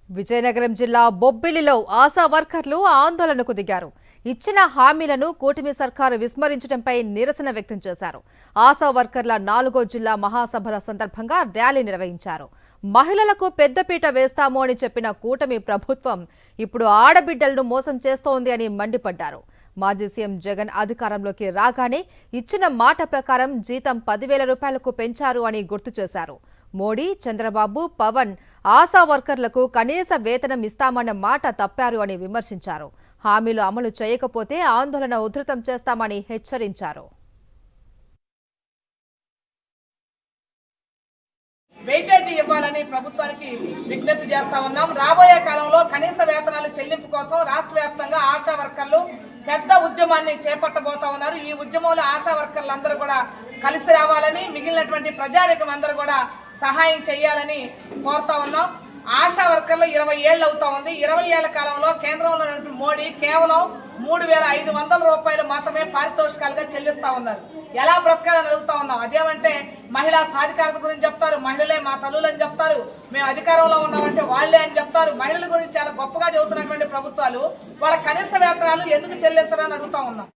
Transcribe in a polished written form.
విజయనగరం జిల్లా బొబ్బిలిలో ఆశా వర్కర్లు ఆందోళనకు దిగారు. ఇచ్చిన హామీలను కూటమి సర్కారు విస్మరించడంపై నిరసన వ్యక్తం చేశారు. ఆశా వర్కర్ల 4వ జిల్లా మహాసభల సందర్భంగా ర్యాలీ నిర్వహించారు. మహిళలకు పెద్దపీట వేస్తాము అని చెప్పిన కూటమి ప్రభుత్వం ఇప్పుడు ఆడబిడ్డలను మోసం చేస్తోంది అని మండిపడ్డారు. మాజీ సీఎం జగన్ అధికారంలోకి రాగానే ఇచ్చిన మాట ప్రకారం జీతం 10,000 రూపాయలకు పెంచారు అని గుర్తు చేశారు. మోడీ, చంద్రబాబు, పవన్ ఆశా వర్కర్లకు కనీస వేతనం ఇస్తామన్న మాట తప్పారు అని విమర్శించారు. హామీలు అమలు చేయకపోతే ఆందోళన ఉధృతం చేస్తామని హెచ్చరించారు. వెయిటేజీ ఇవ్వాలని ప్రభుత్వానికి విజ్ఞప్తి చేస్తా ఉన్నాం. రాబోయే కాలంలో కనీస వేతనాల చెల్లింపు కోసం రాష్ట్ర వ్యాప్తంగా ఆశా వర్కర్లు పెద్ద ఉద్యమాన్ని చేపట్టబోతా ఉన్నారు. ఈ ఉద్యమంలో ఆశా వర్కర్లందరూ కూడా కలిసి రావాలని, మిగిలినటువంటి ప్రజానికం అందరూ కూడా సహాయం చేయాలని కోరుతా ఉన్నాం. ఆశా వర్కర్లు 20 ఏళ్ళు అవుతా ఉంది. 20 ఏళ్ల కాలంలో కేంద్రంలో ఉన్నటువంటి మోడీ కేవలం 3,500 రూపాయలు మాత్రమే పారితోషికాలుగా చెల్లిస్తా ఉన్నారు. ఎలా బ్రతకాలని అడుగుతా ఉన్నాం. అదేమంటే మహిళా సాధికారత గురించి చెప్తారు, మహిళలే మా తల్లులు అని చెప్తారు, మేము అధికారంలో ఉన్నామంటే వాళ్లే అని చెప్తారు. మహిళల గురించి చాలా గొప్పగా చెబుతున్నటువంటి ప్రభుత్వాలు వాళ్ళ కనీస వేతనాలు ఎందుకు చెల్లించాలని అడుగుతా ఉన్నాం.